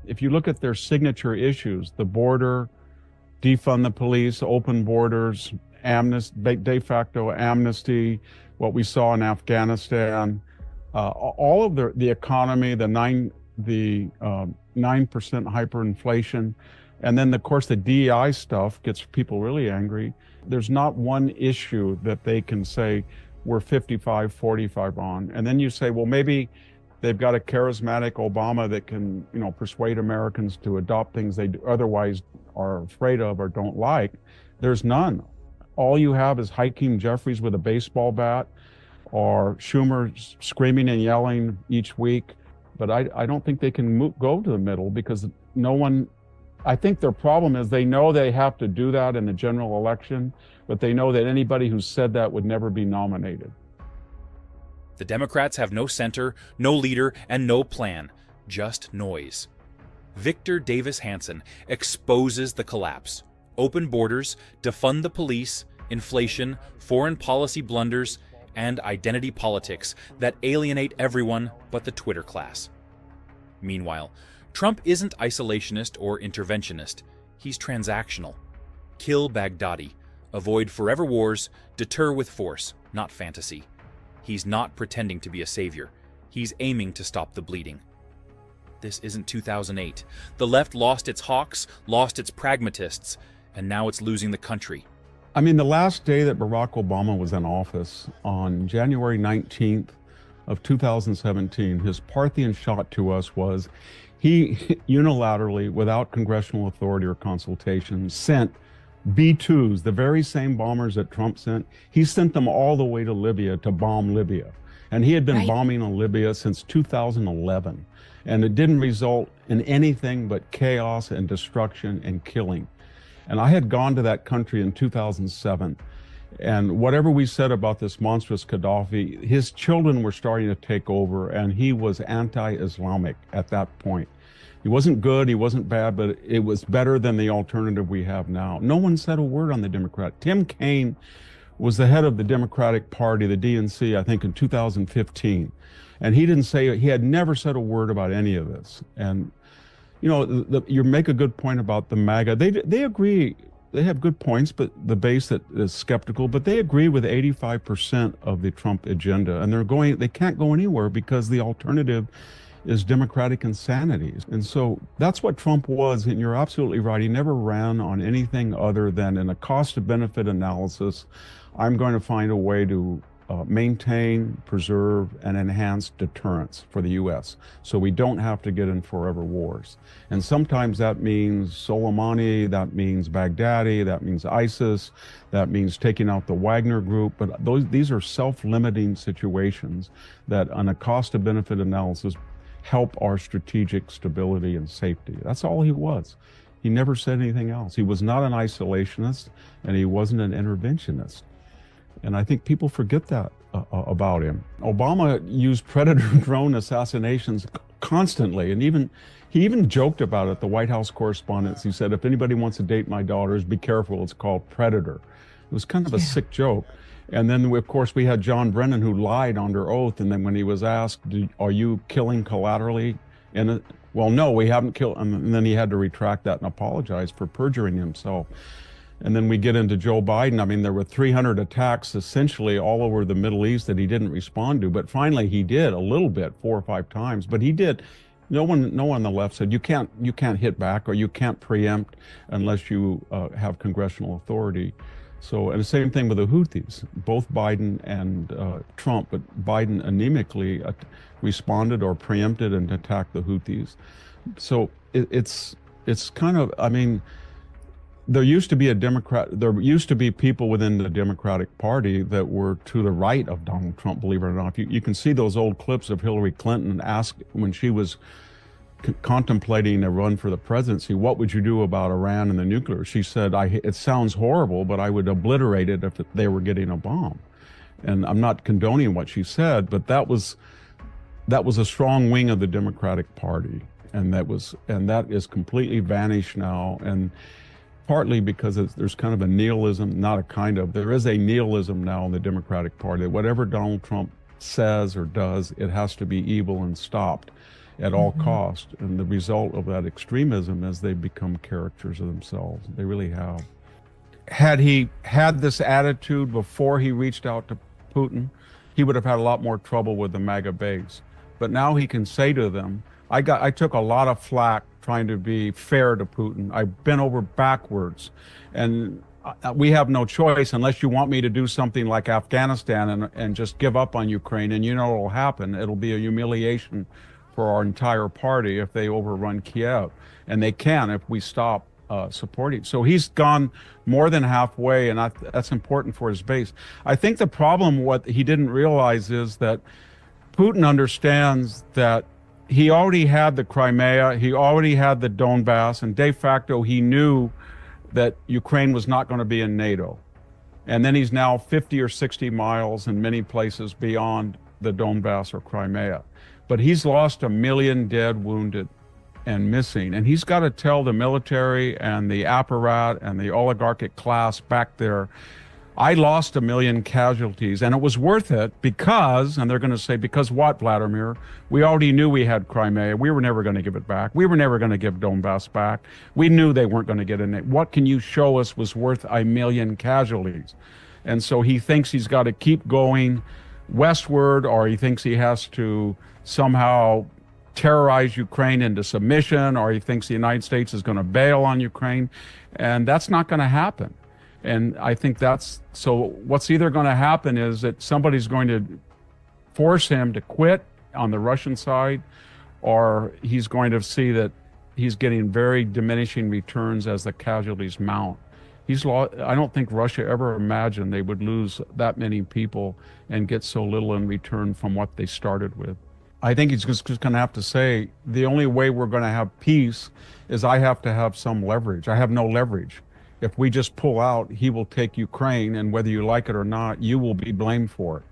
if you look at their signature issues, the border, defund the police, open borders, de facto amnesty, what we saw in Afghanistan, all of the economy, the 9% hyperinflation, and then of course the DEI stuff gets people really angry. There's not one issue that they can say we're 55-45 on. And then you say, well, maybe they've got a charismatic Obama that can, persuade Americans to adopt things they otherwise are afraid of or don't like. There's none. All you have is Hakeem Jeffries with a baseball bat, or Schumer screaming and yelling each week. But I don't think they can go to the middle, because no one, I think their problem is they know they have to do that in the general election, but they know that anybody who said that would never be nominated. The Democrats have no center, no leader, and no plan, just noise. Victor Davis Hanson exposes the collapse. Open borders, defund the police, inflation, foreign policy blunders, and identity politics that alienate everyone but the Twitter class. Meanwhile, Trump isn't isolationist or interventionist. He's transactional. Kill Baghdadi. Avoid forever wars. Deter with force, not fantasy. He's not pretending to be a savior. He's aiming to stop the bleeding. This isn't 2008. The left lost its hawks, lost its pragmatists, and now it's losing the country. I mean, the last day that Barack Obama was in office, on January 19th of 2017, his Parthian shot to us was he unilaterally, without congressional authority or consultation, sent B-2s, the very same bombers that Trump sent. He sent them all the way to Libya to bomb Libya. And he had been bombing on Libya since 2011. And it didn't result in anything but chaos and destruction and killing. And I had gone to that country in 2007. And whatever we said about this monstrous Gaddafi, his children were starting to take over, and he was anti-Islamic at that point. He wasn't good, he wasn't bad, but it was better than the alternative we have now. No one said a word on the Democrat. Tim Kaine was the head of the Democratic Party, the DNC, I think in 2015. And he didn't say, he had never said a word about any of this. And, you make a good point about the MAGA. They agree, they have good points, but the base that is skeptical, but they agree with 85% of the Trump agenda. And they can't go anywhere because the alternative is democratic insanity. And so that's what Trump was, and you're absolutely right. He never ran on anything other than, in a cost-benefit analysis, I'm going to find a way to maintain, preserve, and enhance deterrence for the U.S. so we don't have to get in forever wars. And sometimes that means Soleimani, that means Baghdadi, that means ISIS, that means taking out the Wagner Group. But these are self-limiting situations that, on a cost-benefit analysis, help our strategic stability and safety. That's all he was. He never said anything else. He was not an isolationist, and he wasn't an interventionist. And I think people forget that about him. Obama used predator drone assassinations constantly, and he even joked about it. The White House correspondents, he said, if anybody wants to date my daughters, be careful, it's called Predator. It was kind of a sick joke. And then, of course, we had John Brennan, who lied under oath. And then when he was asked, are you killing collaterally? Well, no, we haven't killed. And then he had to retract that and apologize for perjuring himself. And then we get into Joe Biden. I mean, there were 300 attacks essentially all over the Middle East that he didn't respond to. But finally, he did a little bit, 4 or 5 times. But he did. No one on the left said you can't hit back, or you can't preempt unless you have congressional authority. So, and the same thing with the Houthis, both Biden and Trump, but Biden anemically responded or preempted and attacked the Houthis. So it's kind of, I mean, there used to be people within the Democratic Party that were to the right of Donald Trump, believe it or not. You can see those old clips of Hillary Clinton asked when she was contemplating a run for the presidency, what would you do about Iran and the nuclear? She said, it sounds horrible, but I would obliterate it if they were getting a bomb. And I'm not condoning what she said, but that was a strong wing of the Democratic Party. And that is completely vanished now. And partly because there's kind of a nihilism, there is a nihilism now in the Democratic Party. Whatever Donald Trump says or does, it has to be evil and stopped. at all cost. And the result of that extremism is they become characters of themselves. They really have. Had he had this attitude before he reached out to Putin, he would have had a lot more trouble with the MAGA base. But now he can say to them, I took a lot of flack trying to be fair to Putin. I bent over backwards, and we have no choice unless you want me to do something like Afghanistan and just give up on Ukraine. And you know what will happen. It'll be a humiliation for our entire party if they overrun Kiev. And they can if we stop supporting. So he's gone more than halfway, and that's important for his base. I think the problem, what he didn't realize, is that Putin understands that he already had the Crimea, he already had the Donbass, and de facto he knew that Ukraine was not going to be in NATO. And then he's now 50 or 60 miles in many places beyond the Donbass or Crimea. But he's lost 1 million dead, wounded, and missing. And he's got to tell the military and the apparat and the oligarchic class back there, I lost 1 million casualties, and it was worth it because, and they're going to say, because what, Vladimir? We already knew we had Crimea. We were never going to give it back. We were never going to give Donbass back. We knew they weren't going to get in it. What can you show us was worth 1 million casualties? And so he thinks he's got to keep going westward, or he thinks he has to somehow terrorize Ukraine into submission, or he thinks the United States is going to bail on Ukraine. And that's not going to happen. And I think so what's either going to happen is that somebody's going to force him to quit on the Russian side, or he's going to see that he's getting very diminishing returns as the casualties mount. I don't think Russia ever imagined they would lose that many people and get so little in return from what they started with. I think he's just going to have to say, the only way we're going to have peace is I have to have some leverage. I have no leverage. If we just pull out, he will take Ukraine, and whether you like it or not, you will be blamed for it.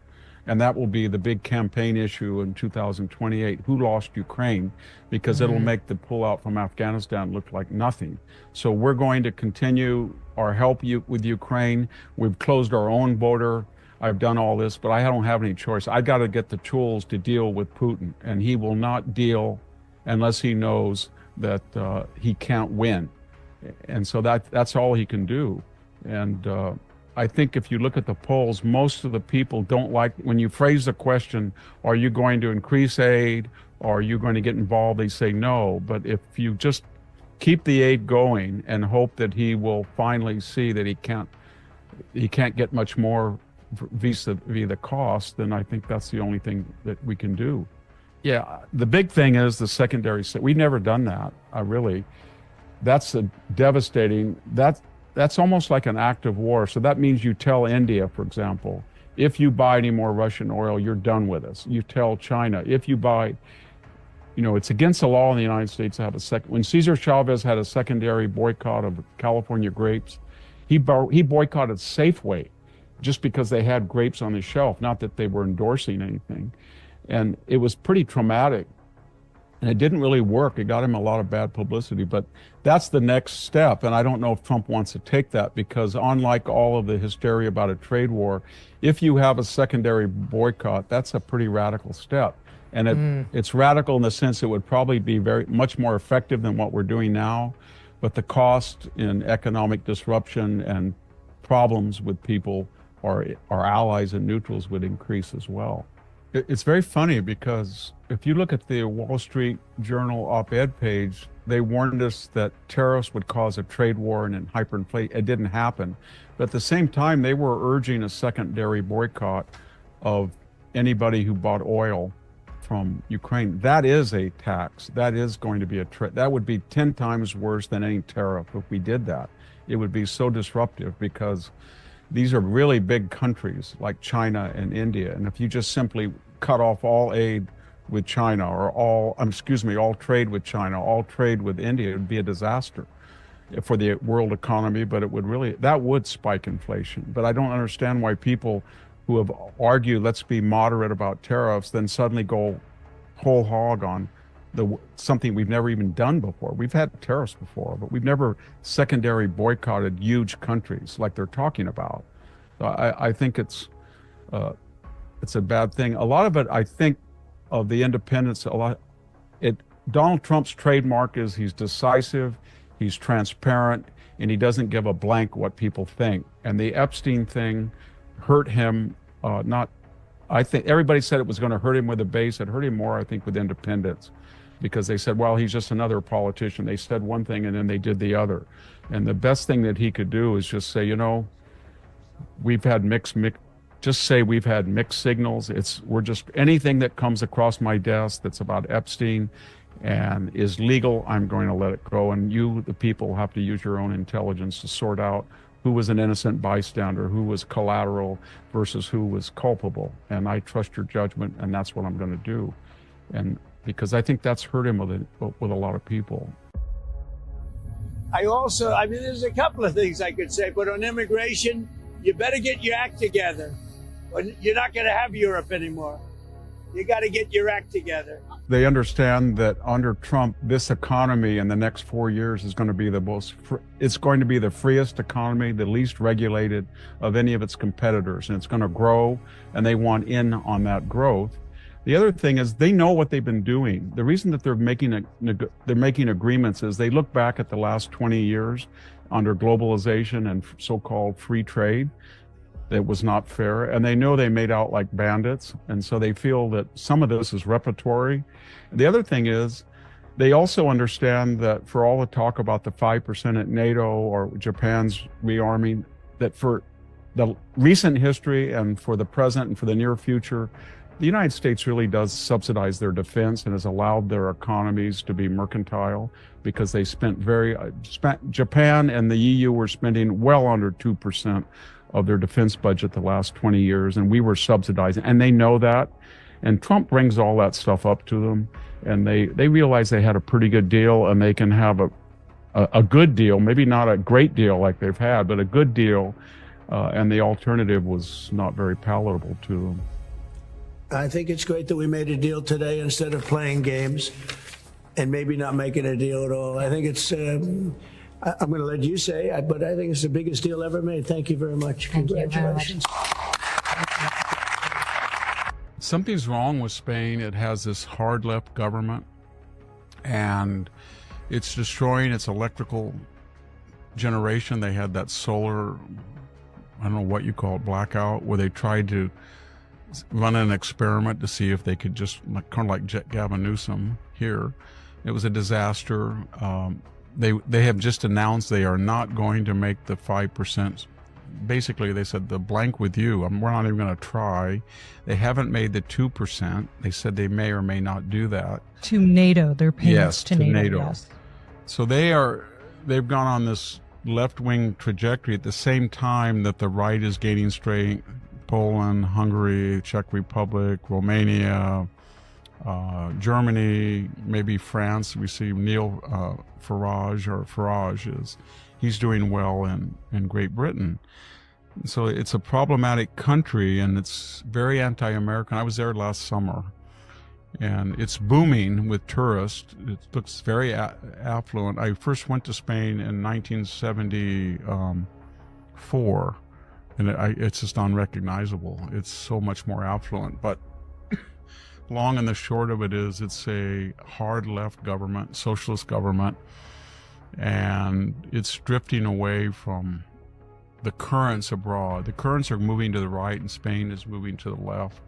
And that will be the big campaign issue in 2028. Who lost Ukraine? Because it'll make the pullout from Afghanistan look like nothing. So we're going to continue our help with Ukraine. We've closed our own border. I've done all this, but I don't have any choice. I got to get the tools to deal with Putin, and he will not deal unless he knows that he can't win. And so that's all he can do. And I think if you look at the polls, most of the people don't like, when you phrase the question, are you going to increase aid, or are you going to get involved, they say no. But if you just keep the aid going and hope that he will finally see that he can't get much more vis-a-vis the cost, then I think that's the only thing that we can do. Yeah, the big thing is the secondary. We've never done that, really. That's a devastating, that's almost like an act of war. So that means you tell India, for example, if you buy any more Russian oil, you're done with us. You tell China, if you buy, it's against the law in the United States to have when Cesar Chavez had a secondary boycott of California grapes, he boycotted Safeway just because they had grapes on the shelf, not that they were endorsing anything. And it was pretty traumatic. And it didn't really work. It got him a lot of bad publicity, but that's the next step. And I don't know if Trump wants to take that, because unlike all of the hysteria about a trade war, if you have a secondary boycott, that's a pretty radical step. And it's radical in the sense it would probably be much more effective than what we're doing now. But the cost in economic disruption and problems with people, our allies and neutrals, would increase as well. It's very funny because if you look at the Wall Street Journal op-ed page, they warned us that tariffs would cause a trade war and hyperinflate. It didn't happen. But at the same time, they were urging a secondary boycott of anybody who bought oil from Ukraine. That is a tax. That is going to be that would be 10 times worse than any tariff if we did that. It would be so disruptive because these are really big countries like China and India. And if you just simply cut off all aid with China, or all trade with China, all trade with India, it would be a disaster for the world economy, but that would spike inflation. But I don't understand why people who have argued, let's be moderate about tariffs, then suddenly go whole hog on something we've never even done before. We've had tariffs before, but we've never secondary boycotted huge countries like they're talking about. So I think it's a bad thing. A lot of it, I think, of the independence, it Donald Trump's trademark is he's decisive, he's transparent, and he doesn't give a blank what people think. And the Epstein thing hurt him. Not, I think everybody said it was going to hurt him with the base. It hurt him more, I think, with independents, because they said, well, he's just another politician. They said one thing and then they did the other. And the best thing that he could do is just say, we've had just say we've had mixed signals. We're just anything that comes across my desk that's about Epstein and is legal, I'm going to let it go. And you, the people, have to use your own intelligence to sort out who was an innocent bystander, who was collateral versus who was culpable. And I trust your judgment, and that's what I'm going to do. And because I think that's hurt him with a lot of people. There's a couple of things I could say, but on immigration, you better get your act together. You're not going to have Europe anymore. You got to get your act together. They understand that under Trump, this economy in the next 4 years is going to be it's going to be the freest economy, the least regulated of any of its competitors, and it's going to grow, and they want in on that growth. The other thing is they know what they've been doing. The reason that they're making agreements is they look back at the last 20 years under globalization and so-called free trade. That was not fair, and they know they made out like bandits, and so they feel that some of this is repertory. The other thing is they also understand that for all the talk about the 5% at NATO or Japan's rearming, that for the recent history and for the present and for the near future, the United States really does subsidize their defense and has allowed their economies to be mercantile, because they Japan and the EU were spending well under 2% of their defense budget the last 20 years, and we were subsidizing, and they know that. And Trump brings all that stuff up to them, and they realize they had a pretty good deal, and they can have a good deal, maybe not a great deal like they've had, but a good deal, and the alternative was not very palatable to them. I think it's great that we made a deal today instead of playing games and maybe not making a deal at all. I think it's I'm going to let you say, but I think it's the biggest deal ever made. Thank you very much. Congratulations. Something's wrong with Spain. It has this hard left government, and it's destroying its electrical generation. They had that solar, I don't know what you call it, blackout, where they tried to run an experiment to see if they could just, kind of like Gavin Newsom here. It was a disaster. They have just announced they are not going to make the 5%. Basically, they said the blank with you. We're not even going to try. They haven't made the 2%. They said they may or may not do that. To NATO, their payments to NATO. Yes. So they've gone on this left-wing trajectory at the same time that the right is gaining strength. Poland, Hungary, Czech Republic, Romania, Germany, maybe France. We see Neil Farage he's doing well in Great Britain. So it's a problematic country, and it's very anti-American. I was there last summer, and it's booming with tourists. It looks very affluent. I first went to Spain in 1974, and it's just unrecognizable. It's so much more affluent, but long and the short of it is it's a hard left government, socialist government, and it's drifting away from the currents abroad. The currents are moving to the right, and Spain is moving to the left.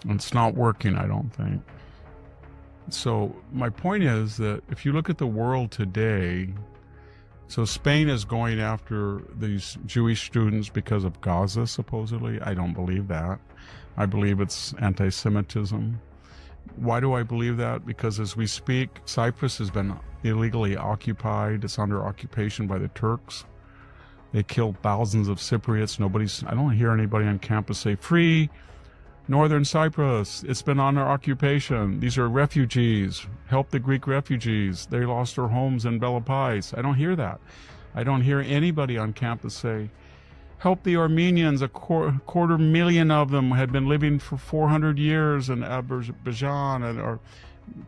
And it's not working, I don't think. So my point is that if you look at the world today, so Spain is going after these Jewish students because of Gaza, supposedly. I don't believe that. I believe it's anti-Semitism. Why do I believe that? Because as we speak, Cyprus has been illegally occupied. It's under occupation by the Turks. They killed thousands of Cypriots. I don't hear anybody on campus say, free Northern Cyprus. It's been under occupation. These are refugees. Help the Greek refugees. They lost their homes in Belopais. I don't hear that. I don't hear anybody on campus say, help the Armenians. A quarter million of them had been living for 400 years in Azerbaijan or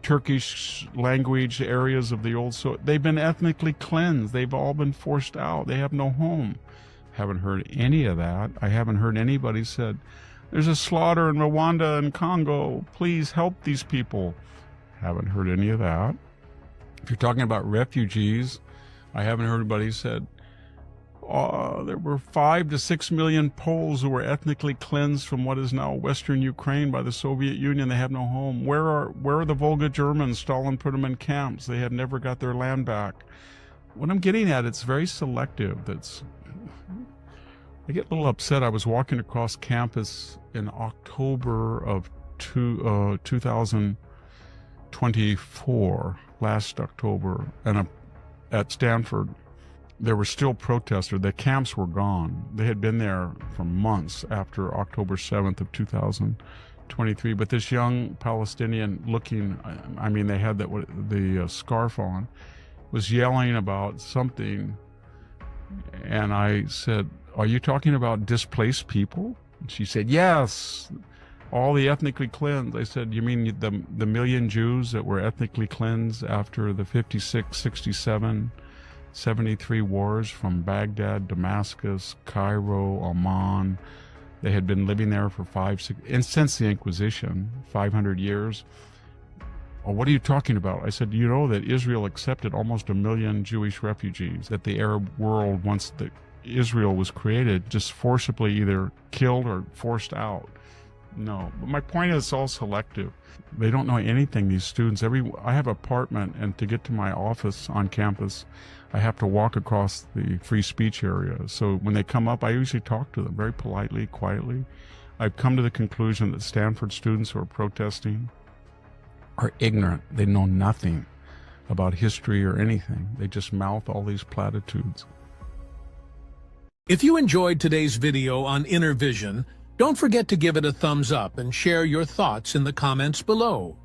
Turkish language areas of the old. So they've been ethnically cleansed. They've all been forced out. They have no home. Haven't heard any of that. I haven't heard anybody said, there's a slaughter in Rwanda and Congo. Please help these people. Haven't heard any of that. If you're talking about refugees, I haven't heard anybody said, there were 5 to 6 million Poles who were ethnically cleansed from what is now Western Ukraine by the Soviet Union. They have no home. Where are the Volga Germans? Stalin put them in camps. They had never got their land back. What I'm getting at, it's very selective. I get a little upset. I was walking across campus in October of 2024, last October, and at Stanford, there were still protesters. The camps were gone. They had been there for months after October 7th of 2023. But this young Palestinian looking, I mean, they had the scarf on, was yelling about something. And I said, "Are you talking about displaced people?" And she said, "Yes, all the ethnically cleansed." I said, "You mean the million Jews that were ethnically cleansed after the 56, 67, 73 wars from Baghdad, Damascus, Cairo, Amman? They had been living there for 6, and since the Inquisition, 500 years. Oh, what are you talking about?" I said, "You know that Israel accepted almost 1 million Jewish refugees, that the Arab world, once Israel was created, just forcibly either killed or forced out." No, but my point is, it's all selective. They don't know anything, these students. I have an apartment, and to get to my office on campus, I have to walk across the free speech area. So when they come up, I usually talk to them very politely, quietly. I've come to the conclusion that Stanford students who are protesting are ignorant. They know nothing about history or anything. They just mouth all these platitudes. If you enjoyed today's video on Inner Vision, don't forget to give it a thumbs up and share your thoughts in the comments below.